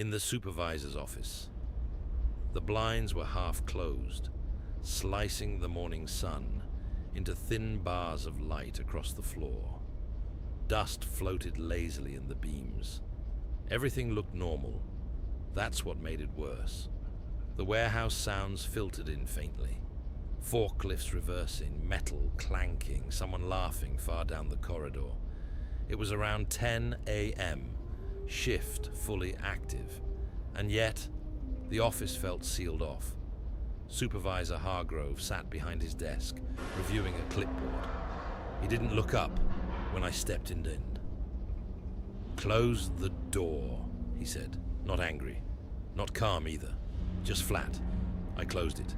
In the supervisor's office. The blinds were half closed, slicing the morning sun into thin bars of light across the floor. Dust floated lazily in the beams. Everything looked normal. That's what made it worse. The warehouse sounds filtered in faintly. Forklifts reversing, metal clanking, someone laughing far down the corridor. It was around 10 a.m., shift fully active, and yet the office felt sealed off. Supervisor Hargrove sat behind his desk, reviewing a clipboard. He didn't look up when I stepped in. "Close the door," he said, not angry, not calm either, just flat. I closed it.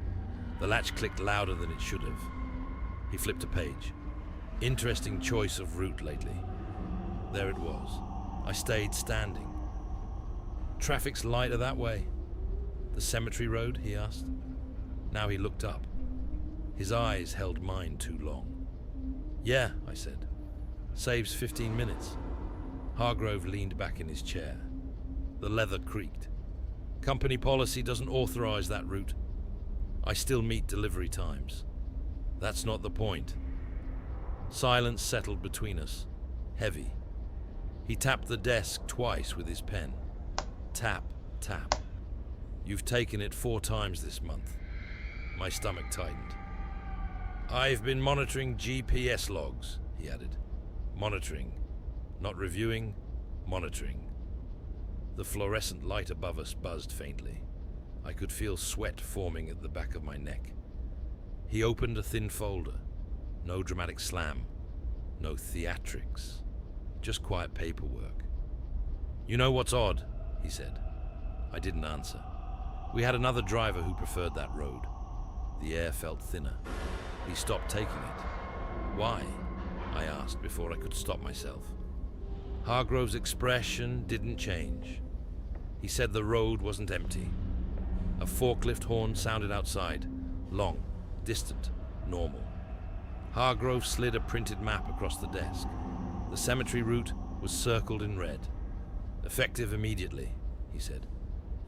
The latch clicked louder than it should have. He flipped a page. Interesting choice of route lately. There it was. I stayed standing. "Traffic's lighter that way." "The cemetery road?" he asked. Now he looked up. His eyes held mine too long. "Yeah," I said. "Saves 15 minutes. Hargrove leaned back in his chair. The leather creaked. "Company policy doesn't authorize that route. I still meet delivery times." "That's not the point." Silence settled between us, heavy. He tapped the desk twice with his pen. Tap, tap. "You've taken it 4 times this month." My stomach tightened. "I've been monitoring GPS logs," he added. "Monitoring. Not reviewing, monitoring." The fluorescent light above us buzzed faintly. I could feel sweat forming at the back of my neck. He opened a thin folder. No dramatic slam. No theatrics. Just quiet paperwork. "You know what's odd?" he said. I didn't answer. We had another driver who preferred that road. The air felt thinner. He stopped taking it. "Why?" I asked before I could stop myself. Hargrove's expression didn't change. He said the road wasn't empty. A forklift horn sounded outside. Long, distant, normal. Hargrove slid a printed map across the desk. The cemetery route was circled in red. "Effective immediately," he said.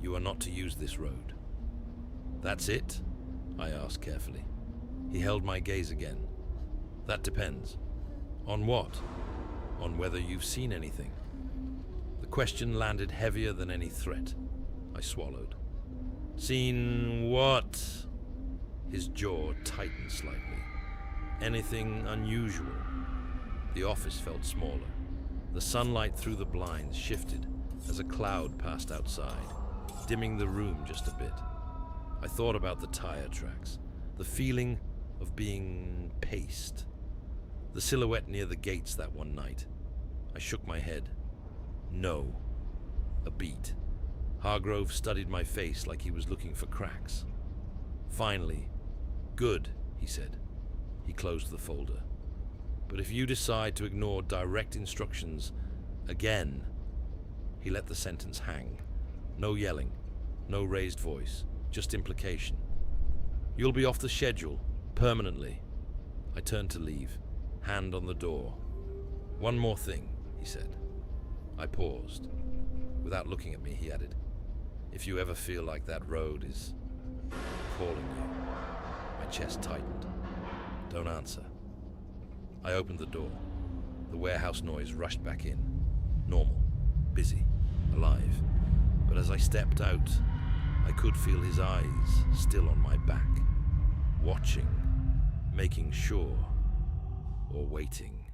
"You are not to use this road." "That's it?" I asked carefully. He held my gaze again. "That depends." "On what?" "On whether you've seen anything." The question landed heavier than any threat. I swallowed. "Seen what?" His jaw tightened slightly. "Anything unusual?" The office felt smaller. The sunlight through the blinds shifted as a cloud passed outside, dimming the room just a bit. I thought about the tire tracks, the feeling of being paced, the silhouette near the gates that one night. I shook my head. No. A beat. Hargrove studied my face like he was looking for cracks. Finally, "Good," he said. He closed the folder. "But if you decide to ignore direct instructions again..." He let the sentence hang. No yelling, no raised voice, just implication. "You'll be off the schedule, permanently." I turned to leave, hand on the door. "One more thing," he said. I paused. Without looking at me, he added, "If you ever feel like that road is calling you..." My chest tightened. "Don't answer." I opened the door. The warehouse noise rushed back in. Normal, busy, alive. But as I stepped out, I could feel his eyes still on my back, watching, making sure, or waiting.